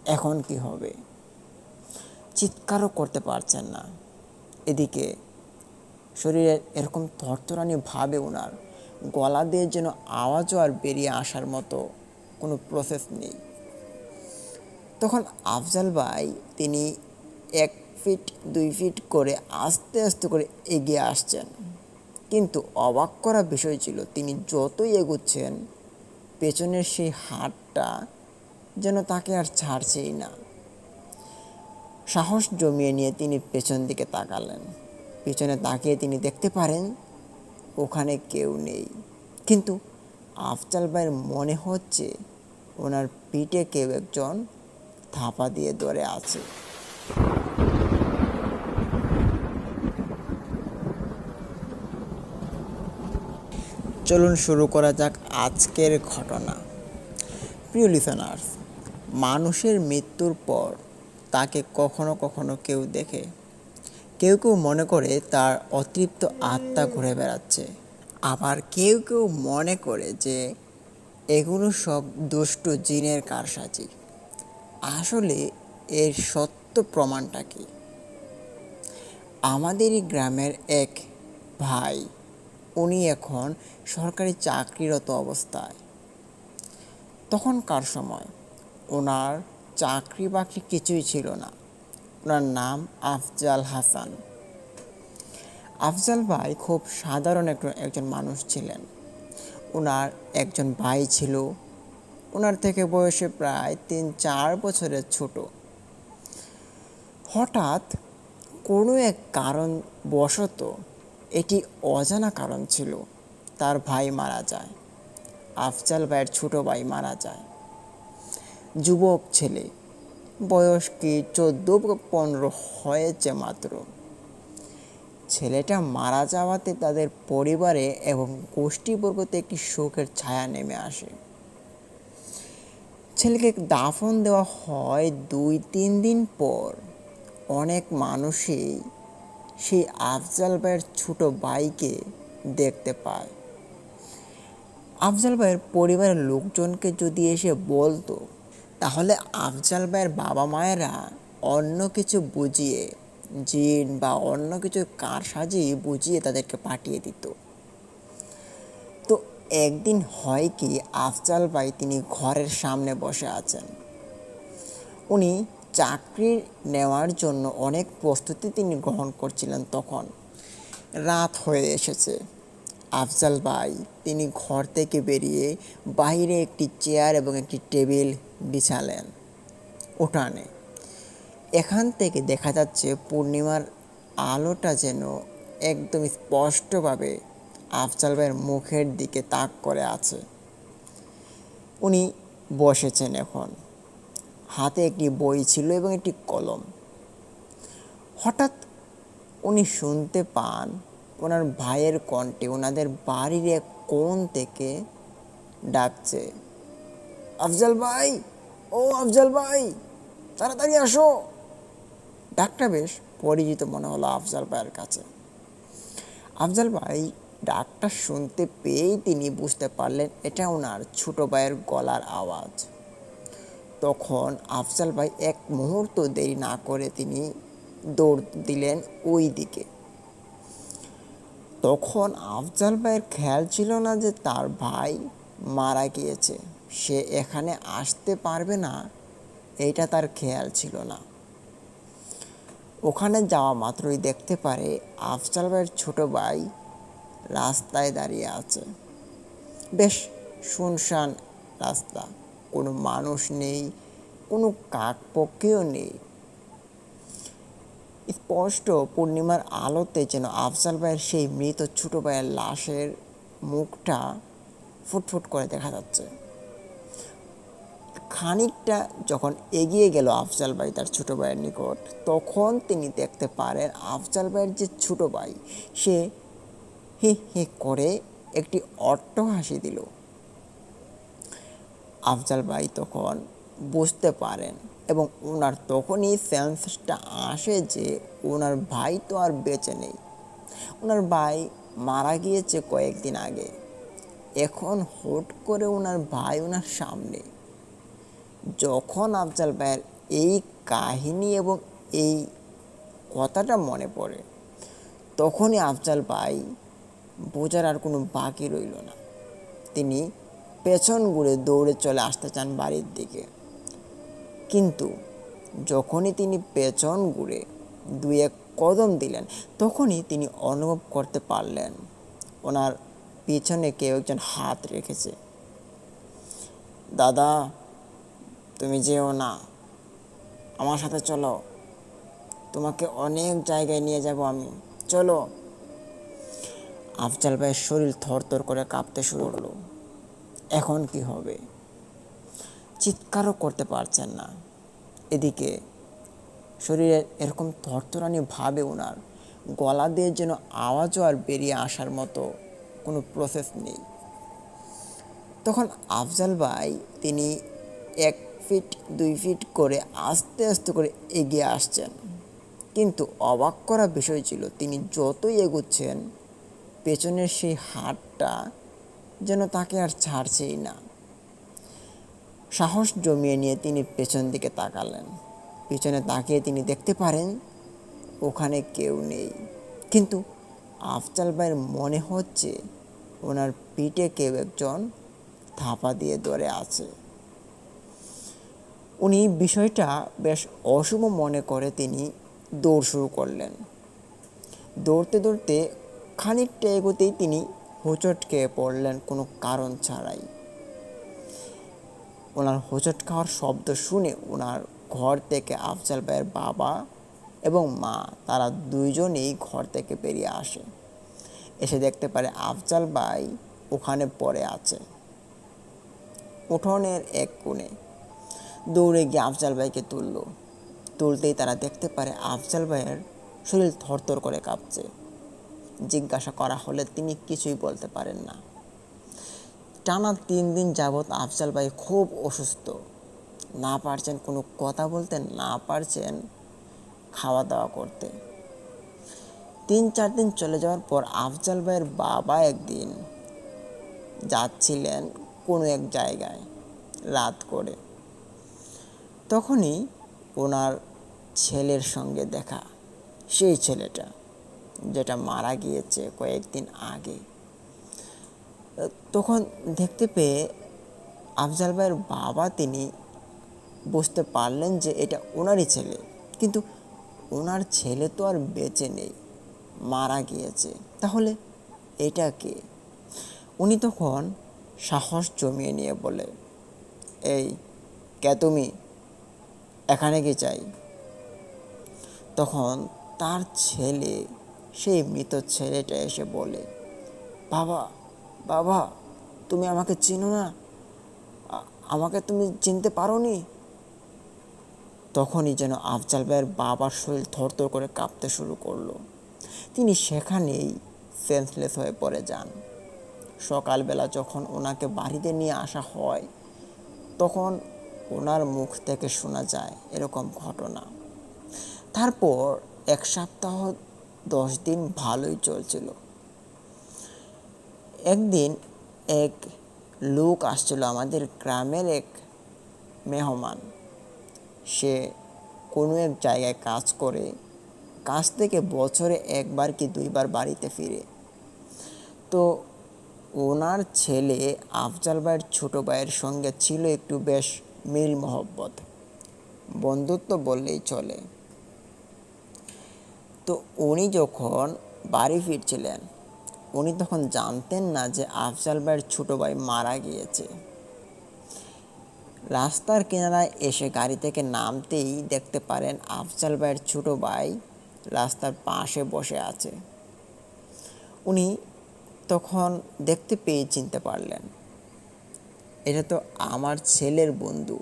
এখন কি হবে? চিৎকারও করতে পারছেন না। এদিকে শরীরের এরকম থরথরানি ভাবে ওনার গলা দিয়ে যেন আওয়াজও আর বেরিয়ে আসার মতো কোনো প্রসেস নেই। তখন আফজাল ভাই তিনি 1 ফিট 2 ফিট করে আস্তে আস্তে করে এগিয়ে আসছেন, কিন্তু অবাক করা বিষয় ছিল তিনি যতই এগোচ্ছেন পেছনের সেই হাতটা যেন তাকে আর ছাড়ছেই না। সাহস জমিয়ে নিয়ে তিনি পেছন দিকে তাকালেন। পেছনে তাকিয়ে তিনি দেখতে পারেন ওখানে কেউ নেই, কিন্তু আফজাল ভাইয়ের মনে হচ্ছে ওনার পিঠে কেউ একজন থাপা দিয়ে ধরে আছে। চলুন শুরু করা যাক আজকের ঘটনা। প্রিয় লিসেনার্স, মানুষের মৃত্যুর পর তাকে কখনো কখনো কেউ দেখে, কেউ কেউ মনে করে তার অতৃপ্ত আত্মা ঘুরে বেড়াচ্ছে, আবার কেউ কেউ মনে করে যে এগুলো সব দুষ্ট জিনের কারসাজি। আসলে এর সত্য প্রমাণটা কি? আমাদেরই গ্রামের এক ভাই, উনি এখন সরকারি চাকরিরত অবস্থায়। তখনকার সময় ওনার চাকরি বাকরি কিছুই ছিল না। ওনার নাম আফজাল হাসান। আফজাল ভাই খুব সাধারণ একজন মানুষ ছিলেন। ওনার একজন ভাই ছিল, ওনার থেকে বয়সে প্রায় 3-4 বছরের ছোট। হঠাৎ কোনো এক কারণবশত, এটি অজানা কারণ ছিল, তার ভাই মারা যায়। আফজাল ভাইয়ের ছোট ভাই মারা যায়। যুবক ছেলে, বয়স কি 14-15 হয়েছে মাত্র। ছেলেটা মারা যাওয়াতে তাদের পরিবারে এবং গোষ্ঠীবর্গতে একটি শোকের ছায়া নেমে আসে। ছেলেকে দাফন দেওয়া হয় 2-3 দিন পর। অনেক মানুষই সেই আফজাল ভাইয়ের ছোট ভাইকে দেখতে পায়। আফজাল ভাইয়ের পরিবারের লোকজনকে যদি এসে বলতো, তাহলে আফজাল ভাইয়ের বাবা মায়েরা অন্য কিছু বুঝিয়ে, জিন বা অন্য কিছু কারসাজি বুঝিয়ে তাদেরকে পাঠিয়ে দিত। তো একদিন হয় কি, আফজাল ভাই তিনি ঘরের সামনে বসে আছেন। উনি চাকরি নেওয়ার জন্য অনেক প্রস্তুতি তিনি গ্রহণ করছিলেন। তখন রাত হয়ে এসেছে। আফজাল ভাই তিনি ঘর থেকে বেরিয়ে বাইরে একটি চেয়ার এবং একটি টেবিল বিছালেন উঠানে। এখান থেকে দেখা যাচ্ছে পূর্ণিমার আলোটা যেন একদম স্পষ্টভাবে আফজাল ভাইয়ের মুখের দিকে তাক করে আছে। উনি বসেছেন এখন, হাতে একটি বই ছিল এবং একটি কলম। হঠাৎ উনি শুনতে পান ওনার ভাইয়ের কণ্ঠে ওনাদের বাড়ির এক কোণ থেকে ডাকছে, আফজাল ভাই, ও আফজাল ভাই, তাড়াতাড়ি আসো। ডাকটা বেশ পরিচিত মনে হলো আফজাল ভাইয়ের কাছে। আফজাল ভাই ডাকটা শুনতে পেয়েই তিনি বুঝতে পারলেন এটা ওনার ছোট ভাইয়ের গলার আওয়াজ। তখন আফজাল ভাই এক মুহূর্ত দেরি না করে তিনি দৌড় দিলেন ওই দিকে। তখন আফজাল ভাইয়ের খেয়াল ছিল না যে তার ভাই মারা গিয়েছে, সে এখানে আসতে পারবে না, এইটা তার খেয়াল ছিল না। ওখানে যাওয়া মাত্রই দেখতে পারে আফজাল ভাইয়ের ছোট ভাই রাস্তায় দাঁড়িয়ে আছে। বেশ শুনশান রাস্তা, কোনো মানুষ নেই, কোনো কাকপক্ষীও নেই। স্পষ্ট পূর্ণিমার আলোতে যেন আফজাল ভাইয়ের সেই মৃত ছোট ভাইয়ের লাশের মুখটা ফুটফুট করে দেখা যাচ্ছে। খানিকটা যখন এগিয়ে গেল আফজাল ভাই তার ছোট ভাইয়ের নিকট, তখন তিনি দেখতে পারেন আফজাল ভাইয়ের যে ছোট ভাই, সে হি হি করে একটি অট্টহাসি দিল। আফজাল ভাই তখন বুঝতে পারেন এবং ওনার তখনই সেন্সটা আসে যে ওনার ভাই তো আর বেঁচে নেই। ওনার ভাই মারা গিয়েছে কয়েকদিন আগে। এখন হুট করে ওনার ভাই ওনার সামনে। যখন আফজাল ভাইয়ের এই কাহিনী এবং এই কথাটা মনে পড়ে, তখনই আফজাল ভাই বোঝার আর কোনো বাকি রইল না। তিনি পেছন ঘুরে দৌড়ে চলে আসতে চান বাড়ির দিকে, কিন্তু যখনই তিনি পেছন ঘুরে দুই এক কদম দিলেন, তখনই তিনি অনুভব করতে পারলেন ওনার পিছনে কেউ একজন হাত রেখেছে। দাদা, তুমি যেও না, আমার সাথে চলো, তোমাকে অনেক জায়গায় নিয়ে যাব আমি, চলো। আফজাল ভাইয়ের শরীর থরথর করে কাঁপতে শুরু করলো। এখন কি হবে? চিৎকারও করতে পারছেন না। এদিকে শরীরে এরকম থরথরানি ভাবে ওনার গলা দিয়ে যেন আওয়াজও আর বেরিয়ে আসার মতো কোনো প্রসেস নেই। তখন আফজাল ভাই তিনি 1 ফিট 2 ফিট করে আস্তে আস্তে করে এগিয়ে আসছেন, কিন্তু অবাক করা বিষয় ছিল তিনি যতই এগোচ্ছেন পেছনের সেই হাতটা যেন তাকে আর ছাড়ছেই না। সাহস জমিয়ে নিয়ে তিনি পেছন দিকে তাকালেন। পিছনে তাকিয়ে তিনি দেখতে পারেন ওখানে কেউ নেই, কিন্তু আফজাল ভাইয়ের মনে হচ্ছে ওনার পিঠে কেউ একজন থাপা দিয়ে ধরে আছে। উনি বিষয়টা বেশ অশুভ মনে করে তিনি দৌড় শুরু করলেন। দৌড়তে দৌড়তে খানিকটা এগোতেই তিনি হোঁচট খেয়ে পড়লেন কোনো কারণ ছাড়াই। ওনার হোঁচট খাওয়ার শব্দ শুনে ওনার ঘর থেকে আফজাল ভাইয়ের বাবা এবং মা তারা দুইজনেই ঘর থেকে বেরিয়ে আসে। এসে দেখতে পারে আফজাল ভাই ওখানে পড়ে আছে উঠোনের এক কোণে। দৌড়ে গিয়ে আফজাল ভাইকে তুলতেই তারা দেখতে পারে আফজাল ভাইয়ের শরীর থরথর করে কাঁপছে। জিজ্ঞাসা করা হলে তিনি কিছুই বলতে পারেন না। টানা 3 দিন যাবৎ আফজাল ভাই খুব অসুস্থ, না পারছেন কোনো কথা বলতে, না পারছেন খাওয়া দাওয়া করতে। 3-4 দিন চলে যাওয়ার পর আফজাল ভাইয়ের বাবা একদিন যাচ্ছিলেন কোনো এক জায়গায় রাত করে। তখনই ওনার ছেলের সঙ্গে দেখা, সেই ছেলেটা যেটা মারা গিয়েছে কয়েকদিন আগে। তখন দেখতে পেয়ে আফজাল ভাইয়ের বাবা তিনি বুঝতে পারলেন যে এটা ওনারই ছেলে, কিন্তু ওনার ছেলে তো আর বেঁচে নেই, মারা গিয়েছে। তাহলে এটা কে? উনি তখন সাহস জমিয়ে নিয়ে বলে, এই কে তুমি, এখানে কি চাই? তখন তার ছেলে, সেই মৃত ছেলেটা এসে বলে, বাবা বাবা, তুমি আমাকে চিনো না? আমাকে তুমি চিনতে পারোনি? তখনই যেন আফজাল ভাইয়ের বাবার শরীর থরথর করে কাঁপতে শুরু করলো। তিনি সেখানেই সেন্সলেস হয়ে পড়ে যান। সকালবেলা যখন ওনাকে বাড়িতে নিয়ে আসা হয়, তখন ওনার মুখ থেকে শোনা যায় এরকম ঘটনা। তারপর 1 সপ্তাহ 10 দিন ভালোই চলছিল। একদিন এক লোক আসছিল, আমাদের গ্রামের এক মেহমান। সে কোনো এক জায়গায় কাজ করে, কাজ থেকে বছরে 1বার কি 2বার বাড়িতে ফিরে। তো ওনার ছেলে আফজাল ভাইয়ের ছোটো ভাইয়ের সঙ্গে ছিল একটু বেশ মিল মহব্বত, বন্ধুত্ব বললেই চলে। তো উনি যখন বাড়ি ফিরছিলেন, উনি তখন জানতেন না যে আফজাল ভাইয়ের ছোটো ভাই মারা গিয়েছে। রাস্তার কিনারায় এসে গাড়ি থেকে নামতেই দেখতে পারেন আফজাল ভাইয়ের ছোটো ভাই রাস্তার পাশে বসে আছে। উনি তখন দেখতে পেয়ে চিনতে পারলেন, এটা তো আমার ছেলের বন্ধু,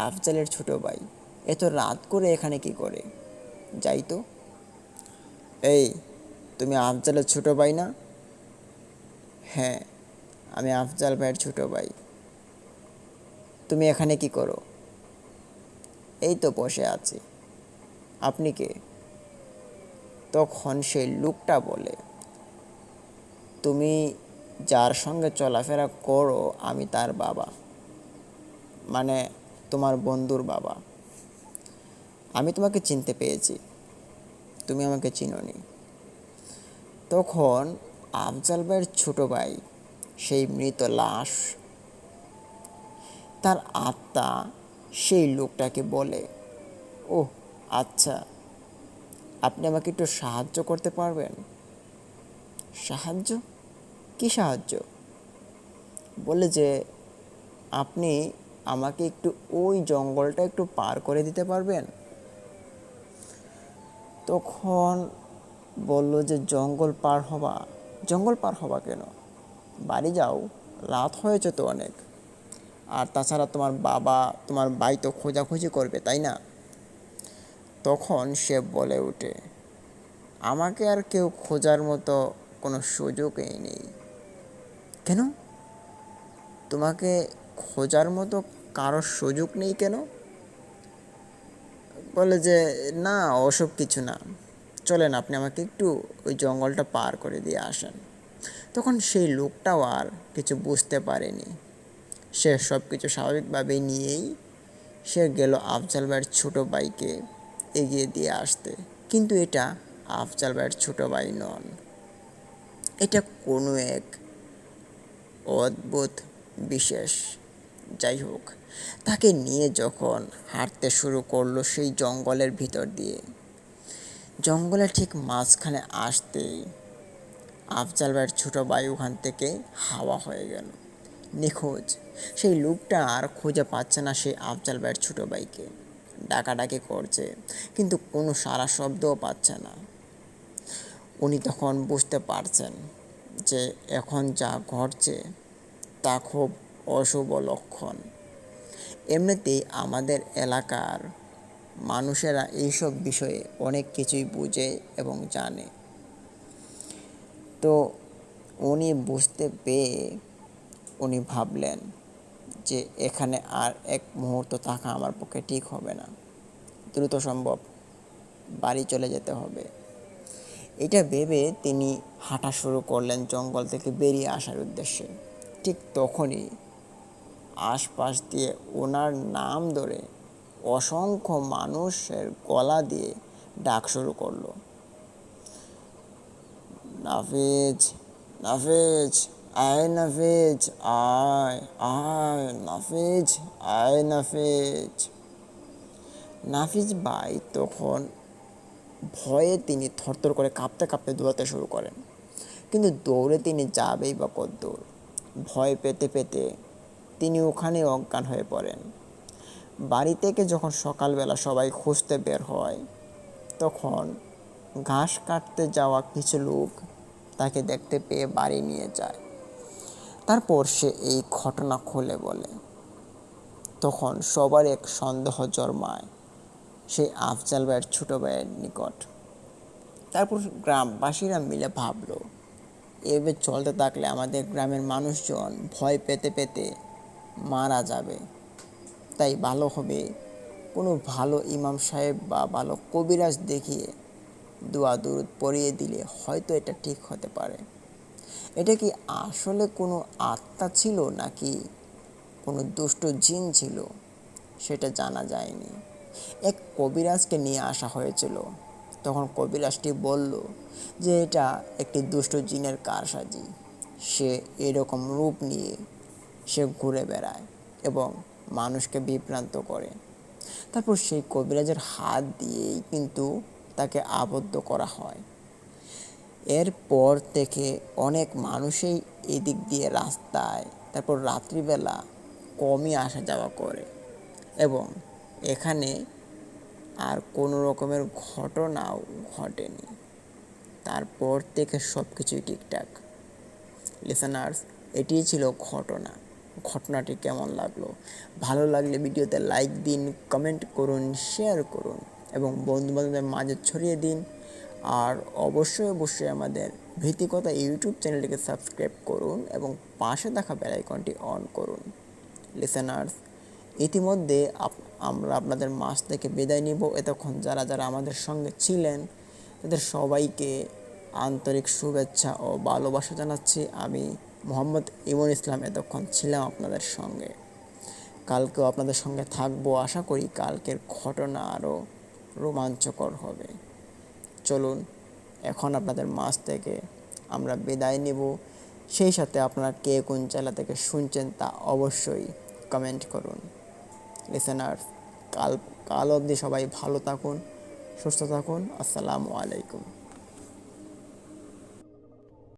আফজালের ছোটো ভাই। এত রাত করে এখানে কি করে? যাই তো। এই, তুমি আফজালের ছোটো ভাই না? হ্যাঁ, আমি আফজাল ভাইয়ের ছোটো ভাই। তুমি এখানে কি করো? এই তো বসে আছি। আপনি কে? তখন সেই লোকটা বলে, তুমি যার সঙ্গে চলাফেরা করো আমি তার বাবা, মানে তোমার বন্ধুর বাবা। আমি তোমাকে চিনতে পেরেছি, তুমি আমাকে চিনোনি। তখন আফজাল ভাইয়ের ছোট ভাই, সেই মৃত লাশ, তার আত্মা সেই লোকটাকে বলে, ও আচ্ছা, আপনি আমাকে একটু সাহায্য করতে পারবেন? সাহায্য? কী সাহায্য? বলে যে আপনি আমাকে একটু ওই জঙ্গলটা একটু পার করে দিতে পারবেন? তখন বলল যে জঙ্গল পার হবা কেন? বাড়ি যাও, রাত হয়েছে তো অনেক। আর তাছাড়া তোমার ভাই তো খোঁজাখুঁজি করবে, তাই না? তখন সে বলে ওঠে, আমাকে আর কেউ খোঁজার মতো কোনো সুযোগই নেই। কেন? তোমাকে খোঁজার মতো কারোর সুযোগ নেই কেন? বলে যে না, ওসব কিছু না, চলেন আপনি আমাকে একটু ওই জঙ্গলটা পার করে দিয়ে আসেন। তখন সেই লোকটাও আর কিছু বুঝতে পারেনি, সে সব কিছু স্বাভাবিকভাবেই নিয়েই সে গেল আফজাল ভাইয়ের ছোটো ভাইকে এগিয়ে দিয়ে আসতে। কিন্তু এটা আফজাল ভাইয়ের ছোটো ভাই নন, এটা কোনো এক অদ্ভুত বিশেষ। যাই হোক, তাকে নিয়ে যখন হাঁটতে শুরু করলো সেই জঙ্গলের ভিতর দিয়ে, জঙ্গলের ঠিক মাঝখানে আসতেই আফজাল ভাইয়ের ছোটো ভাই ওখান থেকে হাওয়া হয়ে গেল, নিখোঁজ। সেই লোকটা আর খুঁজে পাচ্ছে না সেই আফজাল ভাইয়ের ছোটো ভাইকে, ডাকাডাকি করছে কিন্তু কোনো সারা শব্দও পাচ্ছে না। উনি তখন বুঝতে পারছেন যে এখন যা ঘটছে তা খুব অশুভ লক্ষণ। এমনিতেই আমাদের এলাকার মানুষেরা এইসব বিষয়ে অনেক কিছুই বুঝে এবং জানে। তো উনি বুঝতে পেয়ে উনি ভাবলেন যে এখানে আর এক মুহূর্ত থাকা আমার পক্ষে ঠিক হবে না, দ্রুত সম্ভব বাড়ি চলে যেতে হবে। এটা ভেবে তিনি হাঁটা শুরু করলেন জঙ্গল থেকে বেরিয়ে আসার উদ্দেশ্যে। ঠিক তখনই আশপাশ দিয়ে ওনার নাম ধরে অসংখ্য মানুষের গলা দিয়ে ডাক শুরু করলো, নাফিজ, নাফিজ, আয় নাফিজ, আয় আয় নাফিজ, আয় নাফিজ। নাফিজ ভাই তখন ভয়ে তিনি থরথর করে কাঁপতে কাঁপতে দৌড়াতে শুরু করেন, কিন্তু দৌড়ে তিনি যাবেই বা কদ্দূর। ভয় পেতে পেতে তিনি ওখানে অজ্ঞান হয়ে পড়েন। বাড়ি থেকে যখন সকালবেলা সবাই খুঁজতে বের হয়, তখন ঘাস কাটতে যাওয়া কিছু লোক তাকে দেখতে পেয়ে বাড়ি নিয়ে যায়। তারপর সে এই ঘটনা খুলে বলে। তখন সবার এক সন্দেহ জন্মায় সেই আফজাল ভাইয়ের ছোটো ভাইয়ের নিকট। তারপর গ্রামবাসীরা মিলে ভাবলো, এভাবে চলতে থাকলে আমাদের গ্রামের মানুষজন ভয় পেতে পেতে মারা যাবে। তাই ভালো হবে কোনো ভালো ইমাম সাহেব বা ভালো কবিরাজ দেখিয়ে দোয়া দুরুদ পড়িয়ে দিলে হয়তো এটা ঠিক হতে পারে। এটা কি আসলে কোনো আত্মা ছিল নাকি কোনো দুষ্ট জিন ছিল সেটা জানা যায়নি। এক কবিরাজকে নিয়ে আসা হয়েছিল। তখন কবিরাজটি বলল যে এটা একটি দুষ্ট জিনের কারসাজি, সে এরকম রূপ নিয়ে সে ঘুরে বেড়ায় এবং মানুষকে বিভ্রান্ত করে। তারপর সেই কবিরাজের হাত দিয়েই কিন্তু তাকে আবদ্ধ করা হয়। এরপর থেকে অনেক মানুষই এদিক দিয়ে রাস্তায় তারপর রাত্রিবেলা কমই আসা যাওয়া করে এবং এখানে আর কোনো রকমের ঘটনাও ঘটেনি। তারপর থেকে সব কিছুই ঠিকঠাক। লিসেনার্স, এটিই ছিল ঘটনাটি কেমন লাগলো? ভালো লাগলে ভিডিওতে লাইক দিন, কমেন্ট করুন, শেয়ার করুন এবং বন্ধুবান্ধবদের মাঝে ছড়িয়ে দিন। আর অবশ্যই আমাদের ভীতিকথা ইউটিউব চ্যানেলটিকে সাবস্ক্রাইব করুন এবং পাশে থাকা বেল আইকনটি অন করুন। লিসেনার্স, ইতিমধ্যে আমরা আপনাদের মাঝ থেকে বিদায় নিব। এতক্ষণ যারা আমাদের সঙ্গে ছিলেন তাদের সবাইকে আন্তরিক শুভেচ্ছা ও ভালোবাসা জানাচ্ছি। আমি মোহাম্মদ ইমন ইসলাম এতক্ষণ ছিলাম আপনাদের সঙ্গে। কালকেও আপনাদের সঙ্গে থাকবো। আশা করি কালকের ঘটনা আরও রোমাঞ্চকর হবে। চলুন এখন আপনাদের মাঝ থেকে আমরা বিদায় নিব। সেই সাথে আপনারা কে কোন জেলা থেকে শুনছেন তা অবশ্যই কমেন্ট করুন। লিসেনার্স, কাল কাল অবধি সবাই ভালো থাকুন, সুস্থ থাকুন। আসসালামু আলাইকুম।